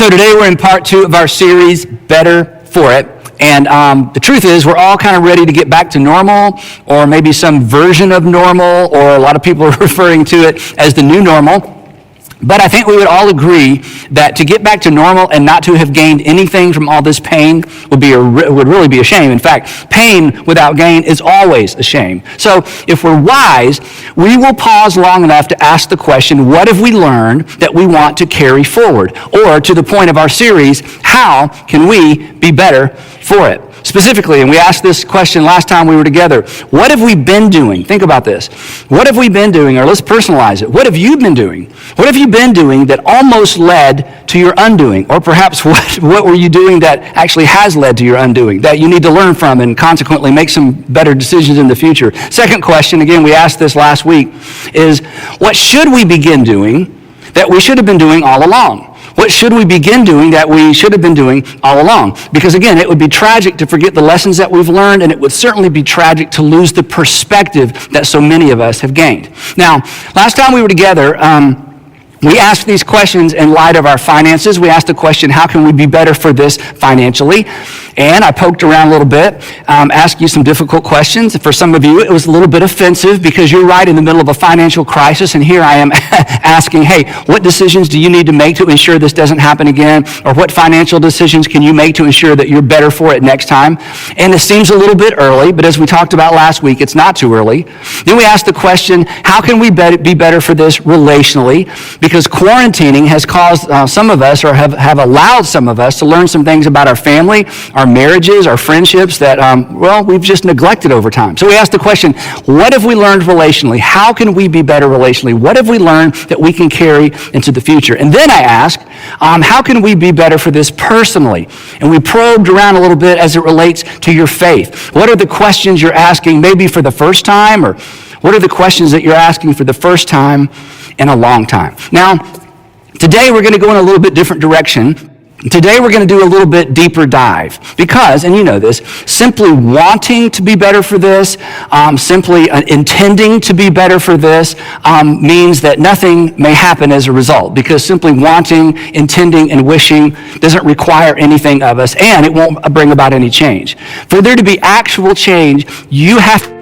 So today we're in part 2 of our series, Better for It. And the truth is, we're all kind of ready to get back to normal, or maybe some version of normal, or a lot of people are referring to it as the new normal. But I think we would all agree that to get back to normal and not to have gained anything from all this pain would really be a shame. In fact, pain without gain is always a shame. So if we're wise, we will pause long enough to ask the question, what have we learned that we want to carry forward? Or to the point of our series, how can we be better for it? Specifically, and we asked this question last time we were together, what have we been doing? Think about this. What have we been doing, or let's personalize it. What have you been doing? What have you been doing that almost led to your undoing? Or perhaps what were you doing that actually has led to your undoing, that you need to learn from and consequently make some better decisions in the future? Second question, again, we asked this last week, is what should we begin doing that we should have been doing all along? What should we begin doing that we should have been doing all along? Because again, it would be tragic to forget the lessons that we've learned, and it would certainly be tragic to lose the perspective that so many of us have gained. Now, last time we were together, we asked these questions in light of our finances. We asked the question, how can we be better for this financially? And I poked around a little bit, asked you some difficult questions. For some of you, it was a little bit offensive because you're right in the middle of a financial crisis, and here I am asking, hey, what decisions do you need to make to ensure this doesn't happen again? Or what financial decisions can you make to ensure that you're better for it next time? And it seems a little bit early, but as we talked about last week, it's not too early. Then we asked the question, how can we be better for this relationally? Because quarantining has caused some of us, or have allowed some of us, to learn some things about our family, our marriages, our friendships that, we've just neglected over time. So we asked the question, what have we learned relationally? How can we be better relationally? What have we learned that we can carry into the future? And then I asked, how can we be better for this personally? And we probed around a little bit as it relates to your faith. What are the questions you're asking maybe for the first time, or what are the questions that you're asking for the first time in a long time? Now, today we're going to go in a little bit different direction. Today we're going to do a little bit deeper dive because, and you know this, simply wanting to be better for this, simply intending to be better for this, means that nothing may happen as a result, because simply wanting, intending, and wishing doesn't require anything of us, and it won't bring about any change. For there to be actual change, you have to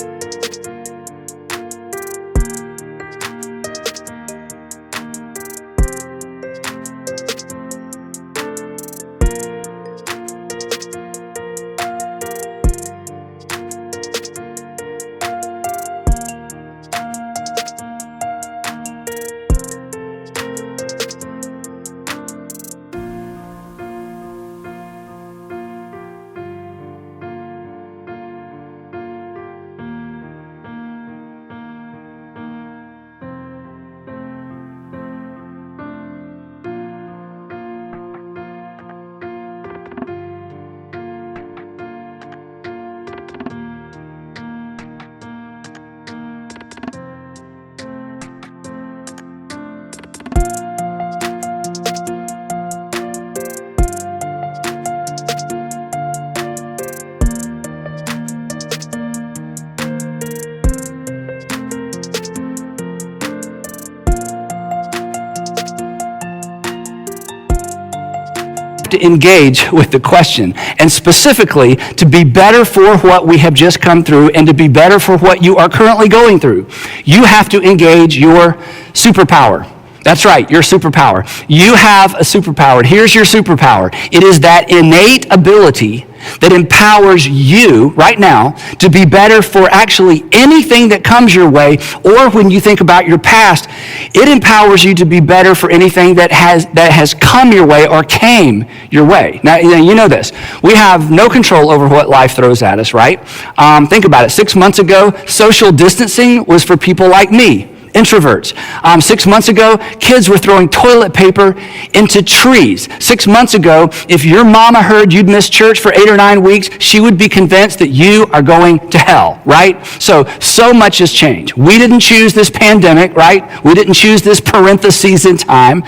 to engage with the question, and specifically to be better for what we have just come through and to be better for what you are currently going through. You have to engage your superpower. That's right, your superpower. You have a superpower. Here's your superpower. It is that innate ability that empowers you right now to be better for actually anything that comes your way, or when you think about your past, it empowers you to be better for anything that has come your way or came your way. Now, you know this. We have no control over what life throws at us, right? Think about it. 6 months ago, social distancing was for people like me, introverts. 6 months ago, kids were throwing toilet paper into trees. 6 months ago, if your mama heard you'd missed church for 8 or 9 weeks, she would be convinced that you are going to hell, right? So much has changed. We didn't choose this pandemic, right? We didn't choose this parentheses in time.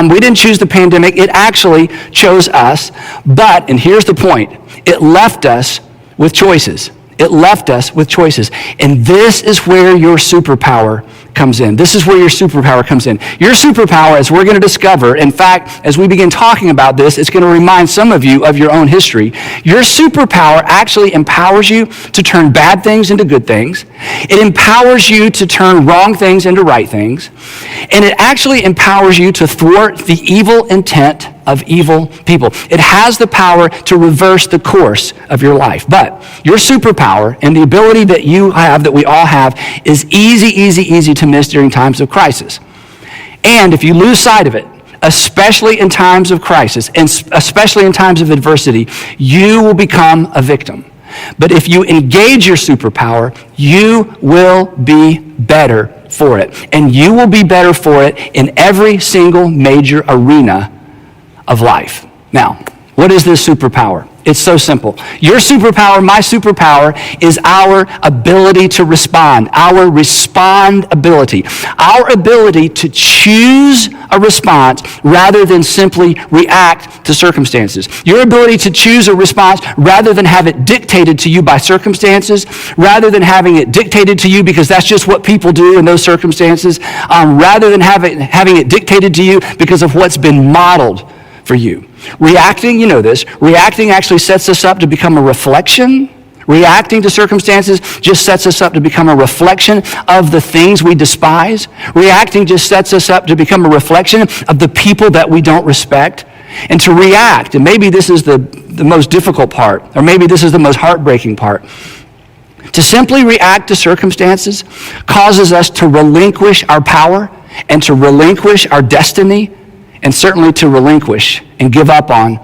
We didn't choose the pandemic. It actually chose us. But, and here's the point, it left us with choices. It left us with choices. And this is where your superpower comes in. This is where your superpower comes in. Your superpower, as we're going to discover, in fact, as we begin talking about this, it's going to remind some of you of your own history. Your superpower actually empowers you to turn bad things into good things. It empowers you to turn wrong things into right things. And it actually empowers you to thwart the evil intent of evil people. It has the power to reverse the course of your life. But your superpower and the ability that you have, that we all have, is easy to miss during times of crisis. And if you lose sight of it, especially in times of crisis, and especially in times of adversity, you will become a victim. But if you engage your superpower, you will be better for it. And you will be better for it in every single major arena of life. Now, what is this superpower? It's so simple. Your superpower, my superpower, is our ability to respond, our respond ability, our ability to choose a response rather than simply react to circumstances. Your ability to choose a response rather than have it dictated to you by circumstances, rather than having it dictated to you because that's just what people do in those circumstances, rather than having it dictated to you because of what's been modeled for you. Reacting, you know this, reacting actually sets us up to become a reflection. Reacting to circumstances just sets us up to become a reflection of the things we despise. Reacting just sets us up to become a reflection of the people that we don't respect. And to react, and maybe this is the most difficult part, or maybe this is the most heartbreaking part, to simply react to circumstances causes us to relinquish our power and to relinquish our destiny, and certainly to relinquish and give up on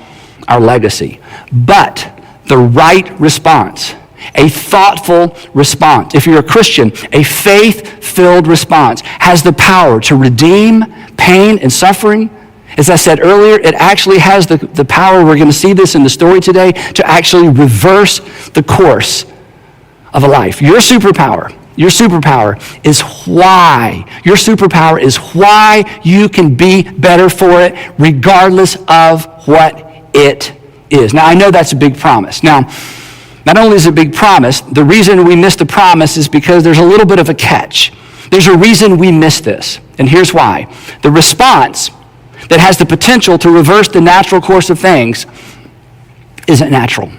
our legacy. But the right response, a thoughtful response, if you're a Christian, a faith-filled response, has the power to redeem pain and suffering. As I said earlier, it actually has the power, we're going to see this in the story today, to actually reverse the course of a life. Your superpower is why you can be better for it regardless of what it is. Now, I know that's a big promise. Now, not only is it a big promise, the reason we miss the promise is because there's a little bit of a catch. There's a reason we miss this, and here's why. The response that has the potential to reverse the natural course of things isn't natural.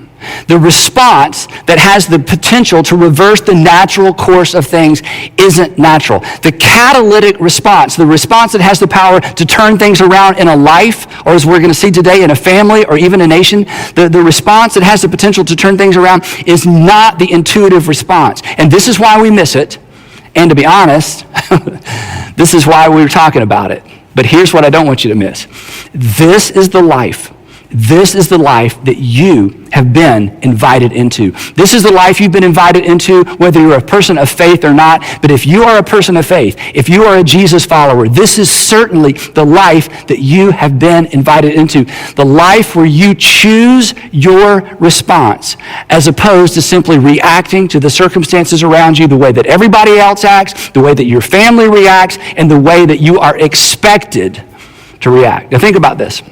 The response that has the potential to reverse the natural course of things isn't natural. The catalytic response, the response that has the power to turn things around in a life, or as we're going to see today, in a family or even a nation, the response that has the potential to turn things around is not the intuitive response. And this is why we miss it. And to be honest, this is why we were talking about it. But here's what I don't want you to miss. This is the life that you have been invited into. This is the life you've been invited into, whether you're a person of faith or not. But if you are a person of faith, if you are a Jesus follower, this is certainly the life that you have been invited into. The life where you choose your response, as opposed to simply reacting to the circumstances around you the way that everybody else acts, the way that your family reacts, and the way that you are expected to react. Now think about this.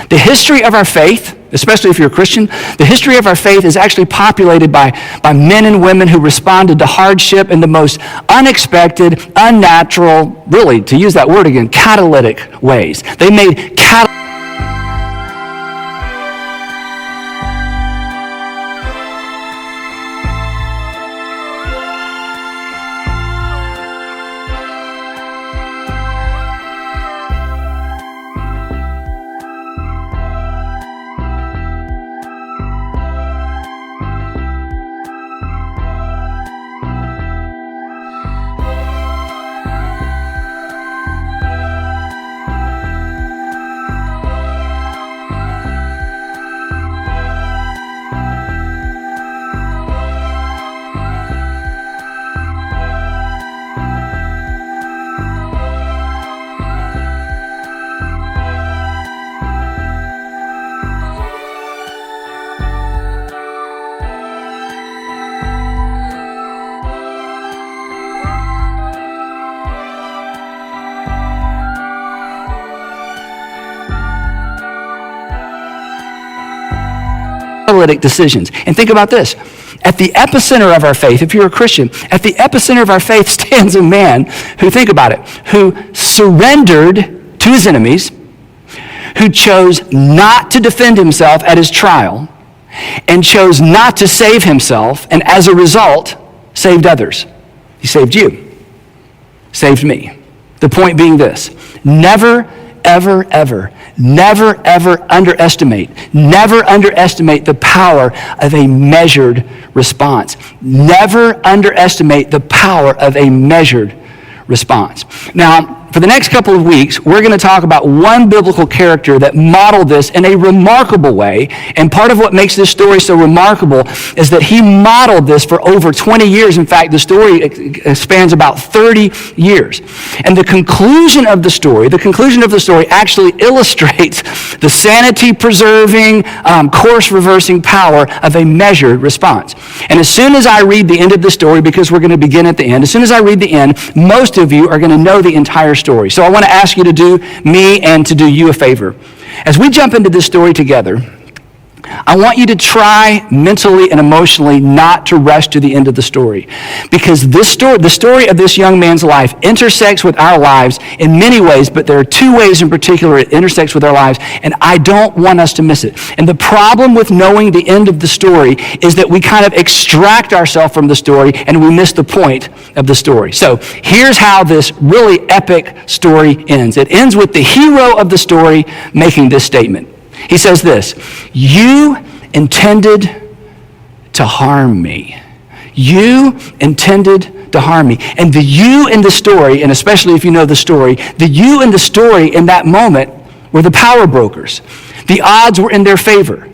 The history of our faith, especially if you're a Christian, the history of our faith is actually populated by men and women who responded to hardship in the most unexpected, unnatural, really, to use that word again, catalytic ways. They made catalytic decisions. And think about this. At the epicenter of our faith, if you're a Christian, at the epicenter of our faith stands a man who, think about it, who surrendered to his enemies, who chose not to defend himself at his trial, and chose not to save himself, and as a result, saved others. He saved you, saved me. The point being this: never, ever, ever, never, ever underestimate the power of a measured response. Never underestimate the power of a measured response. Now, for the next couple of weeks, we're going to talk about one biblical character that modeled this in a remarkable way. And part of what makes this story so remarkable is that he modeled this for over 20 years. In fact, the story spans about 30 years. And the conclusion of the story actually illustrates the sanity-preserving, course-reversing power of a measured response. And as soon as I read the end of the story, because we're going to begin at the end, as soon as I read the end, most of you are going to know the entire story. So I want to ask you to do me and to do you a favor. As we jump into this story together, I want you to try mentally and emotionally not to rush to the end of the story. Because this story, the story of this young man's life, intersects with our lives in many ways, but there are two ways in particular it intersects with our lives, and I don't want us to miss it. And the problem with knowing the end of the story is that we kind of extract ourselves from the story and we miss the point of the story. So here's how this really epic story ends. It ends with the hero of the story making this statement. He says this: "You intended to harm me. You intended to harm me." And the you in the story, and especially if you know the story, the you in the story in that moment were the power brokers. The odds were in their favor.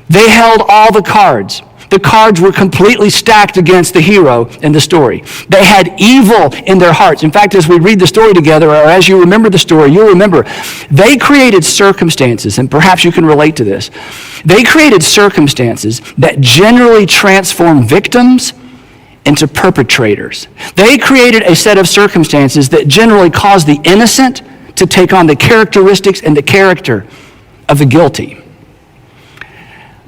They held all the cards. The cards were completely stacked against the hero in the story. They had evil in their hearts. In fact, as we read the story together, or as you remember the story, you'll remember they created circumstances, and perhaps you can relate to this. They created circumstances that generally transform victims into perpetrators. They created a set of circumstances that generally cause the innocent to take on the characteristics and the character of the guilty.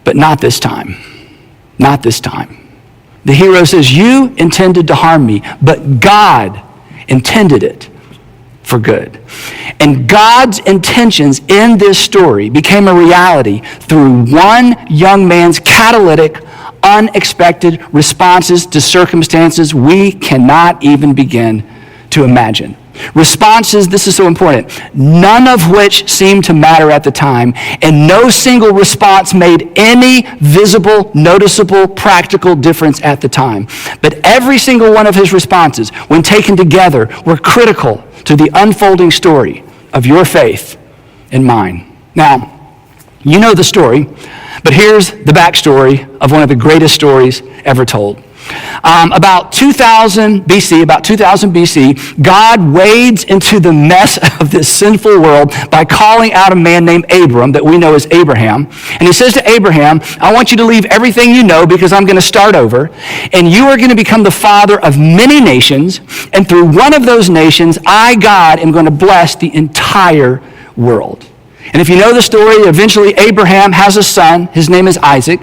But not this time. Not this time. The hero says, "You intended to harm me, but God intended it for good." And God's intentions in this story became a reality through one young man's catalytic, unexpected responses to circumstances we cannot even begin to imagine. Responses, this is so important, none of which seemed to matter at the time, and no single response made any visible, noticeable, practical difference at the time. But every single one of his responses, when taken together, were critical to the unfolding story of your faith and mine. Now, you know the story, but here's the backstory of one of the greatest stories ever told. About 2000 BC, God wades into the mess of this sinful world by calling out a man named Abram that we know as Abraham. And he says to Abraham, "I want you to leave everything you know because I'm going to start over. And you are going to become the father of many nations. And through one of those nations, I, God, am going to bless the entire world." And if you know the story, eventually Abraham has a son. His name is Isaac.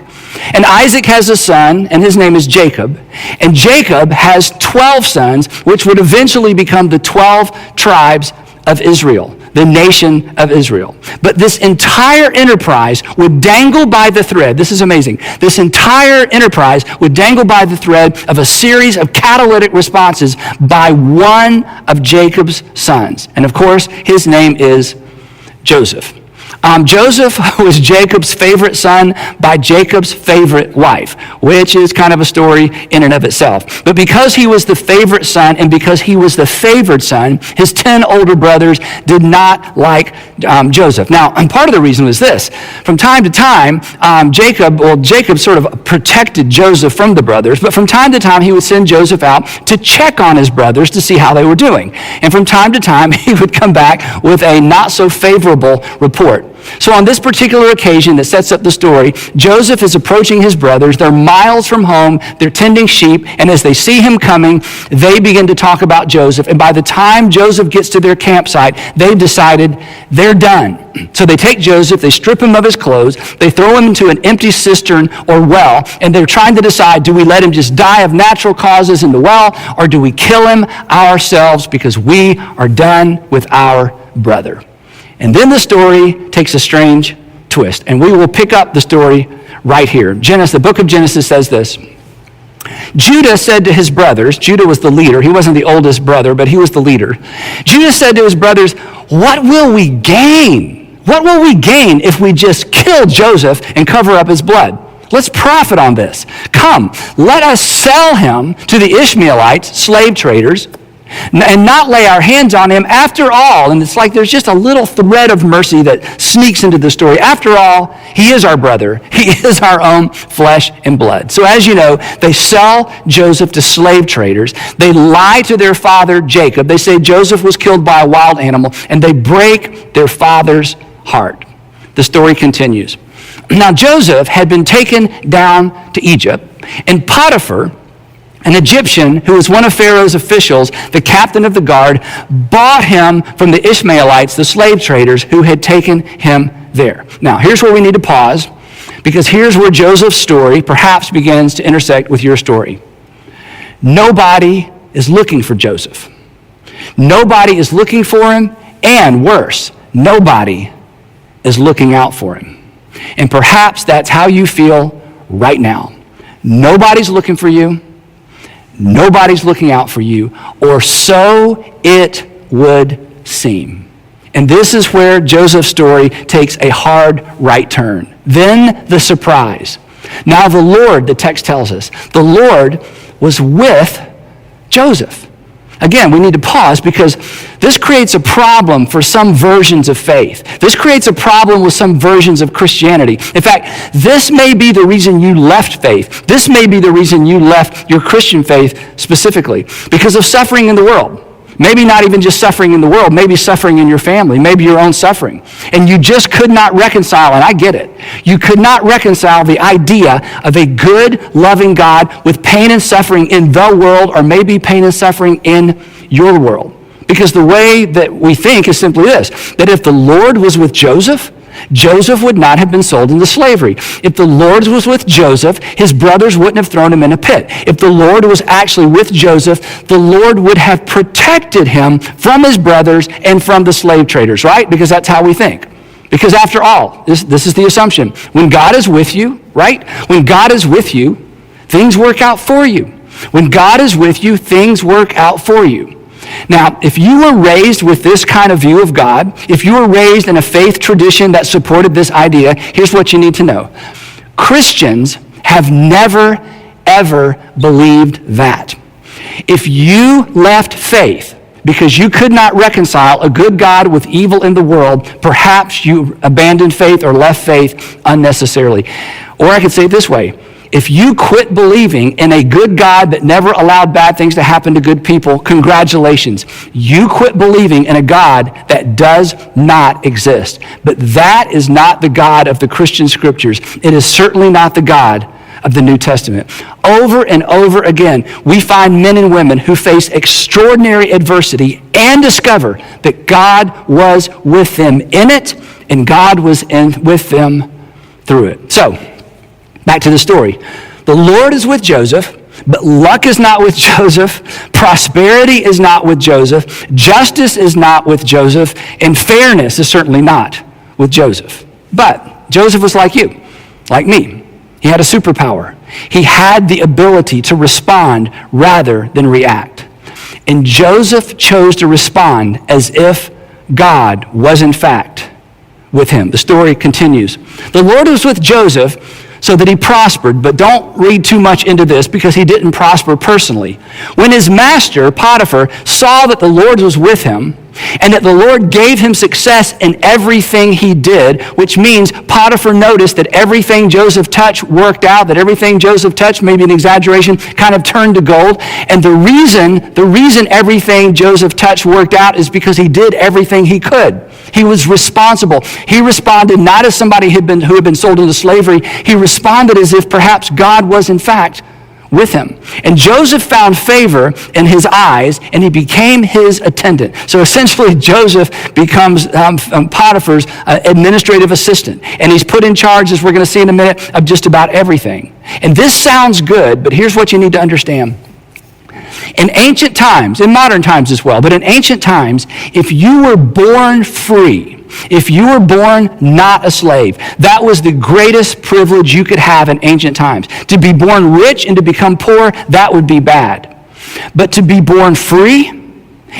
And Isaac has a son, and his name is Jacob. And Jacob has 12 sons, which would eventually become the 12 tribes of Israel, the nation of Israel. But this entire enterprise would dangle by the thread. This is amazing. This entire enterprise would dangle by the thread of a series of catalytic responses by one of Jacob's sons. And of course, his name is Joseph. Joseph was Jacob's favorite son by Jacob's favorite wife, which is kind of a story in and of itself. But because he was the favorite son and because he was the favored son, his 10 older brothers did not like Joseph. Now, and part of the reason was this. From time to time, Jacob sort of protected Joseph from the brothers, but from time to time, he would send Joseph out to check on his brothers to see how they were doing. And from time to time, he would come back with a not so favorable report. So on this particular occasion that sets up the story, Joseph is approaching his brothers. They're miles from home. They're tending sheep. And as they see him coming, they begin to talk about Joseph. And by the time Joseph gets to their campsite, they've decided they're done. So they take Joseph, they strip him of his clothes, they throw him into an empty cistern or well, and they're trying to decide, do we let him just die of natural causes in the well, or do we kill him ourselves because we are done with our brother? And then the story takes a strange twist, and we will pick up the story right here. The book of Genesis says this. Judah said to his brothers, Judah was the leader, he wasn't the oldest brother, but he was the leader. Judah said to his brothers, what will we gain? What will we gain if we just kill Joseph and cover up his blood? Let's profit on this. Come, let us sell him to the Ishmaelites, slave traders, and not lay our hands on him. After all, and it's like there's just a little thread of mercy that sneaks into the story. After all, he is our brother. He is our own flesh and blood. So as you know, they sell Joseph to slave traders. They lie to their father, Jacob. They say Joseph was killed by a wild animal, and they break their father's heart. The story continues. Now Joseph had been taken down to Egypt, and Potiphar, an Egyptian who was one of Pharaoh's officials, the captain of the guard, bought him from the Ishmaelites, the slave traders who had taken him there. Now, here's where we need to pause, because here's where Joseph's story perhaps begins to intersect with your story. Nobody is looking for Joseph. Nobody is looking for him, and worse, nobody is looking out for him. And perhaps that's how you feel right now. Nobody's looking for you. Nobody's looking out for you, or so it would seem. And this is where Joseph's story takes a hard right turn. Then the surprise. Now the Lord, the text tells us, the Lord was with Joseph. Again, we need to pause because this creates a problem for some versions of faith. This creates a problem with some versions of Christianity. In fact, this may be the reason you left faith. This may be the reason you left your Christian faith specifically, because of suffering in the world. Maybe not even just suffering in the world, maybe suffering in your family, maybe your own suffering. And you just could not reconcile, and I get it, you could not reconcile the idea of a good, loving God with pain and suffering in the world, or maybe pain and suffering in your world. Because the way that we think is simply this, that if the Lord was with Joseph, Joseph would not have been sold into slavery. If the Lord was with Joseph, his brothers wouldn't have thrown him in a pit. If the Lord was actually with Joseph, the Lord would have protected him from his brothers and from the slave traders, right? Because that's how we think. Because after all, this is the assumption. When God is with you, right? When God is with you, things work out for you. When God is with you, things work out for you. Now, if you were raised with this kind of view of God, if you were raised in a faith tradition that supported this idea, here's what you need to know. Christians have never, ever believed that. If you left faith because you could not reconcile a good God with evil in the world, perhaps you abandoned faith or left faith unnecessarily. Or I could say it this way. If you quit believing in a good God that never allowed bad things to happen to good people, congratulations. You quit believing in a God that does not exist. But that is not the God of the Christian scriptures. It is certainly not the God of the New Testament. Over and over again, we find men and women who face extraordinary adversity and discover that God was with them in it, and God was with them through it. So, back to the story. The Lord is with Joseph, but luck is not with Joseph. Prosperity is not with Joseph. Justice is not with Joseph. And fairness is certainly not with Joseph. But Joseph was like you, like me. He had a superpower. He had the ability to respond rather than react. And Joseph chose to respond as if God was in fact with him. The story continues. The Lord was with Joseph so that he prospered, but don't read too much into this because he didn't prosper personally. When his master, Potiphar, saw that the Lord was with him and that the Lord gave him success in everything he did, which means Potiphar noticed that everything Joseph touched worked out, that everything Joseph touched, maybe an exaggeration, kind of turned to gold. And the reason everything Joseph touched worked out is because he did everything he could. He was responsible. He responded not as somebody who had been sold into slavery. He responded as if perhaps God was in fact with him. And Joseph found favor in his eyes, and he became his attendant. So essentially, Joseph becomes Potiphar's administrative assistant. And he's put in charge, as we're going to see in a minute, of just about everything. And this sounds good, but here's what you need to understand. In ancient times, in modern times as well, but in ancient times, if you were born free, if you were born not a slave, that was the greatest privilege you could have in ancient times. To be born rich and to become poor, that would be bad. But to be born free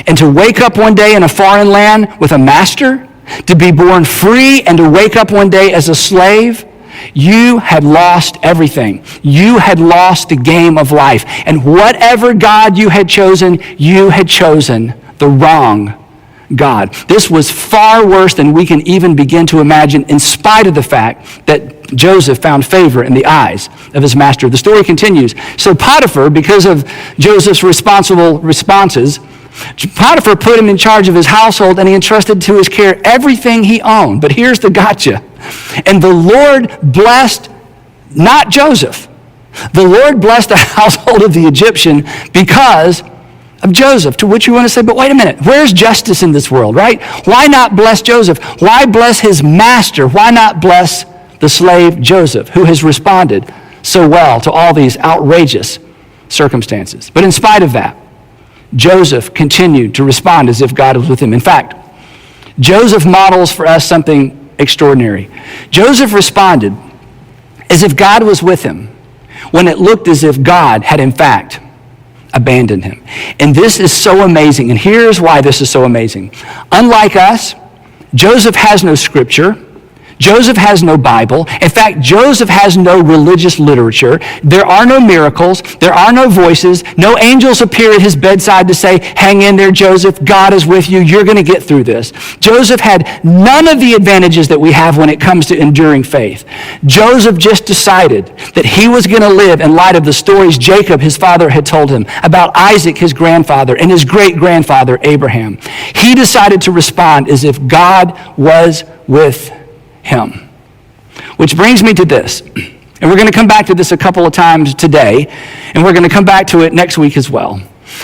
and to wake up one day in a foreign land with a master, to be born free and to wake up one day as a slave, you had lost everything. You had lost the game of life. And whatever God you had chosen the wrong God. This was far worse than we can even begin to imagine, in spite of the fact that Joseph found favor in the eyes of his master. The story continues. So Potiphar, because of Joseph's responsible responses, Potiphar put him in charge of his household, and he entrusted to his care everything he owned. But here's the gotcha. And the Lord blessed not Joseph. The Lord blessed the household of the Egyptian because of Joseph, to which you want to say, but wait a minute, where's justice in this world, right? Why not bless Joseph? Why bless his master? Why not bless the slave Joseph, who has responded so well to all these outrageous circumstances? But in spite of that, Joseph continued to respond as if God was with him. In fact, Joseph models for us something extraordinary. Joseph responded as if God was with him when it looked as if God had in fact abandoned him. And this is so amazing. And here's why this is so amazing. Unlike us, Joseph has no scripture. Joseph has no Bible. In fact, Joseph has no religious literature. There are no miracles. There are no voices. No angels appear at his bedside to say, hang in there, Joseph. God is with you. You're going to get through this. Joseph had none of the advantages that we have when it comes to enduring faith. Joseph just decided that he was going to live in light of the stories Jacob, his father, had told him about Isaac, his grandfather, and his great-grandfather, Abraham. He decided to respond as if God was with him. Which brings me to this. And we're going to come back to this a couple of times today, and we're going to come back to it next week as well.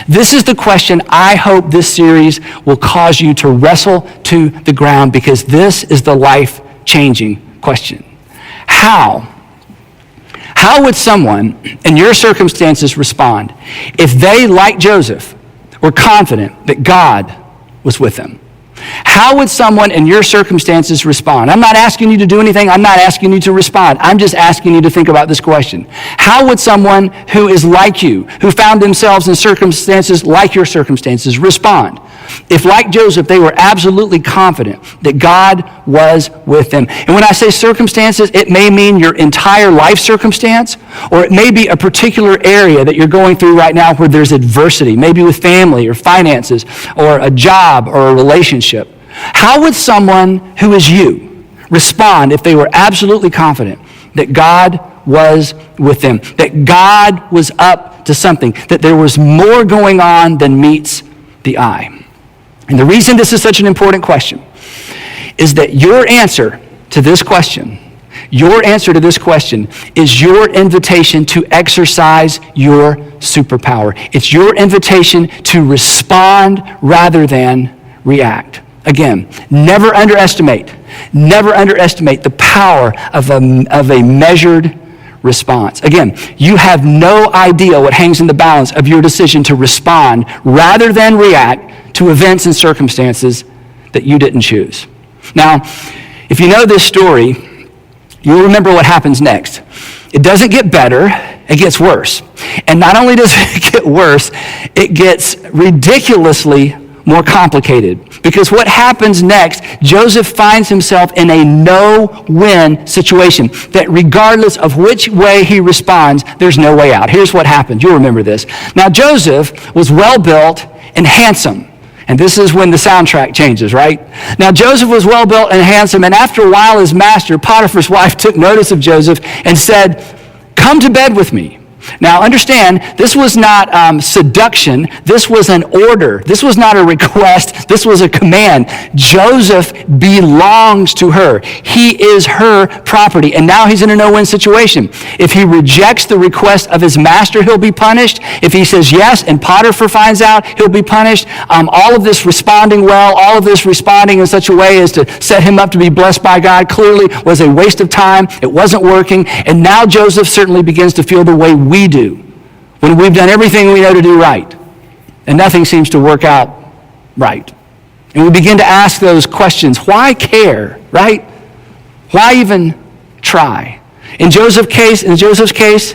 This is the question I hope this series will cause you to wrestle to the ground, because this is the life-changing question. How would someone in your circumstances respond if they, like Joseph, were confident that God was with them? How would someone in your circumstances respond? I'm not asking you to do anything. I'm not asking you to respond. I'm just asking you to think about this question. How would someone who is like you, who found themselves in circumstances like your circumstances, respond if, like Joseph, they were absolutely confident that God was with them? And when I say circumstances, it may mean your entire life circumstance, or it may be a particular area that you're going through right now where there's adversity, maybe with family or finances or a job or a relationship. How would someone who is you respond if they were absolutely confident that God was with them, that God was up to something, that there was more going on than meets the eye? And the reason this is such an important question is that your answer to this question is your invitation to exercise your superpower. It's your invitation to respond rather than react. Again, never underestimate the power of a measured response. Again, you have no idea what hangs in the balance of your decision to respond rather than react to events and circumstances that you didn't choose. Now, if you know this story, you'll remember what happens next. It doesn't get better, it gets worse. And not only does it get worse, it gets ridiculously more complicated. Because what happens next, Joseph finds himself in a no-win situation, that regardless of which way he responds, there's no way out. Here's what happened. You'll remember this. Now, Joseph was well-built and handsome. And this is when the soundtrack changes, right? Now, Joseph was well-built and handsome, and after a while, his master, Potiphar's wife, took notice of Joseph and said, "Come to bed with me." Now, understand, this was not seduction. This was an order. This was not a request. This was a command. Joseph belongs to her. He is her property. And now he's in a no-win situation. If he rejects the request of his master, he'll be punished. If he says yes and Potiphar finds out, he'll be punished. All of this responding well, all of this responding in such a way as to set him up to be blessed by God clearly was a waste of time. It wasn't working. And now Joseph certainly begins to feel the way we do when we've done everything we know to do right and nothing seems to work out right. And we begin to ask those questions. Why care, right? Why even try? In Joseph's case,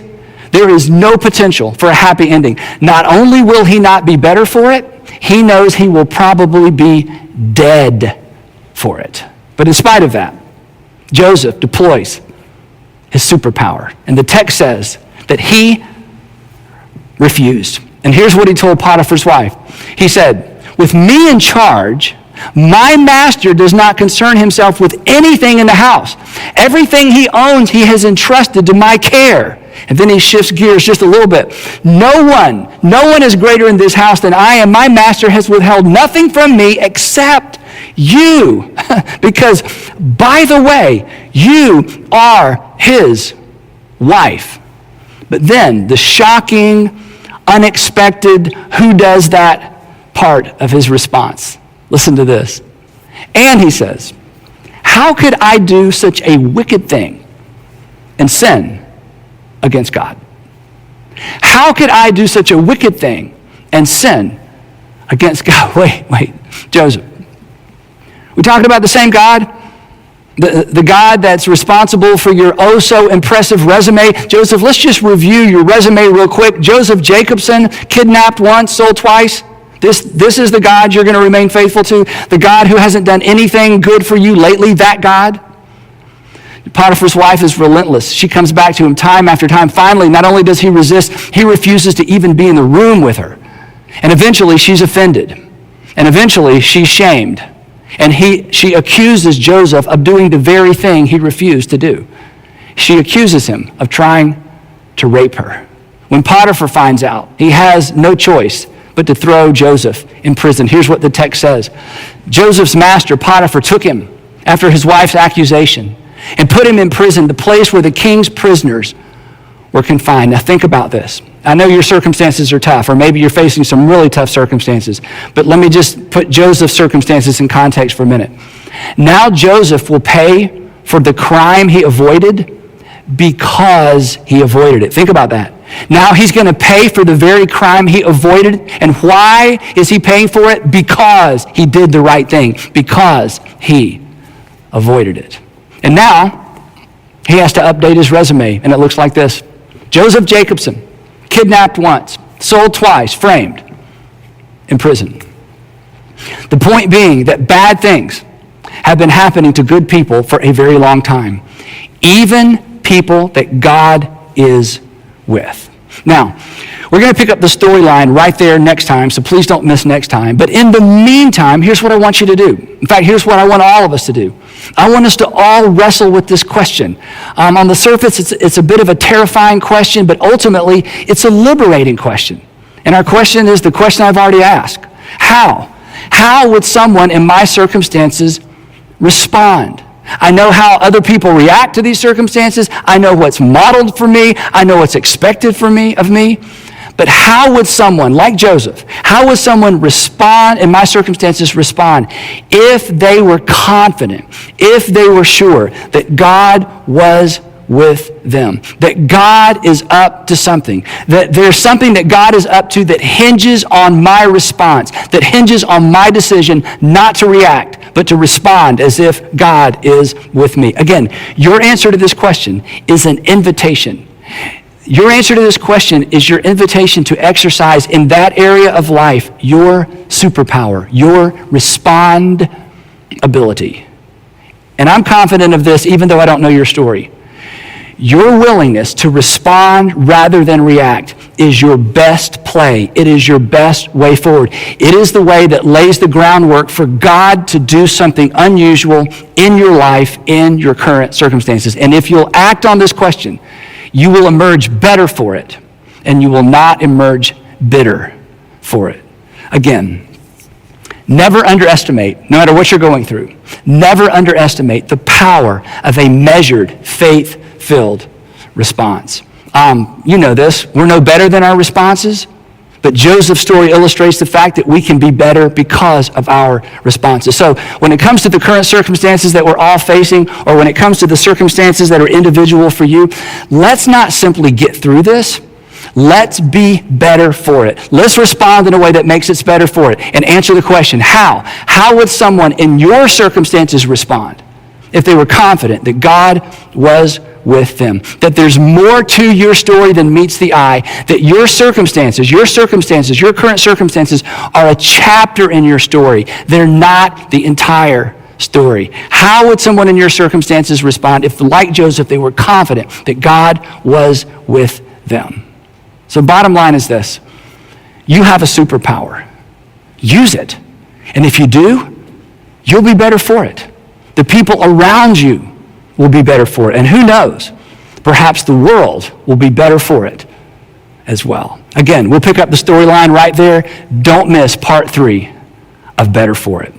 there is no potential for a happy ending. Not only will he not be better for it, he knows he will probably be dead for it. But in spite of that, Joseph deploys his superpower. And the text says that he refused. And here's what he told Potiphar's wife. He said, "With me in charge, my master does not concern himself with anything in the house. Everything he owns, he has entrusted to my care." And then he shifts gears just a little bit. No one is greater in this house than I am. My master has withheld nothing from me except you. Because, by the way, you are his wife. But then the shocking, unexpected, who does that part of his response. Listen to this. And he says, "How could I do such a wicked thing and sin against God?" How could I do such a wicked thing and sin against God? Wait, Joseph. We talking about the same God? The God that's responsible for your oh-so-impressive resume. Joseph, let's just review your resume real quick. Joseph Jacobson, kidnapped once, sold twice. This is the God you're going to remain faithful to? The God who hasn't done anything good for you lately, that God? Potiphar's wife is relentless. She comes back to him time after time. Finally, not only does he resist, he refuses to even be in the room with her. And eventually, she's offended. And eventually, she's shamed. And she accuses Joseph of doing the very thing he refused to do. She accuses him of trying to rape her. When Potiphar finds out, he has no choice but to throw Joseph in prison. Here's what the text says. Joseph's master, Potiphar, took him after his wife's accusation and put him in prison, the place where the king's prisoners were confined. Now think about this. I know your circumstances are tough, or maybe you're facing some really tough circumstances, but let me just put Joseph's circumstances in context for a minute. Now Joseph will pay for the crime he avoided because he avoided it. Think about that. Now he's going to pay for the very crime he avoided. And why is he paying for it? Because he did the right thing, because he avoided it. And now he has to update his resume, and it looks like this. Joseph Jacobson, kidnapped once, sold twice, framed, in prison. The point being that bad things have been happening to good people for a very long time, even people that God is with. Now, we're going to pick up the storyline right there next time, so please don't miss next time. But in the meantime, here's what I want you to do. In fact, here's what I want all of us to do. I want us to all wrestle with this question. On the surface, it's a bit of a terrifying question, but ultimately, it's a liberating question. And our question is the question I've already asked. How? How would someone in my circumstances respond? I know how other people react to these circumstances. I know what's modeled for me. I know what's expected of me. But how would someone, like Joseph, how would someone respond, in my circumstances, respond if they were confident, if they were sure that God was with them, that God is up to something, that there's something that God is up to that hinges on my response, that hinges on my decision not to react, but to respond as if God is with me. Again, your answer to this question is an invitation. Your answer to this question is your invitation to exercise in that area of life your superpower, your respond ability. And I'm confident of this even though I don't know your story. Your willingness to respond rather than react is your best play. It is your best way forward. It is the way that lays the groundwork for God to do something unusual in your life, in your current circumstances. And if you'll act on this question, you will emerge better for it, and you will not emerge bitter for it. Again, never underestimate, no matter what you're going through, never underestimate the power of a measured, faith-filled response. You know this. We're no better than our responses, but Joseph's story illustrates the fact that we can be better because of our responses. So when it comes to the current circumstances that we're all facing, or when it comes to the circumstances that are individual for you, let's not simply get through this. Let's be better for it. Let's respond in a way that makes us better for it and answer the question, how? How would someone in your circumstances respond if they were confident that God was with them, that there's more to your story than meets the eye, that your circumstances, your current circumstances are a chapter in your story. They're not the entire story. How would someone in your circumstances respond if, like Joseph, they were confident that God was with them? So bottom line is this: you have a superpower. Use it. And if you do, you'll be better for it. The people around you will be better for it. And who knows, perhaps the world will be better for it as well. Again, we'll pick up the storyline right there. Don't miss part 3 of Better For It.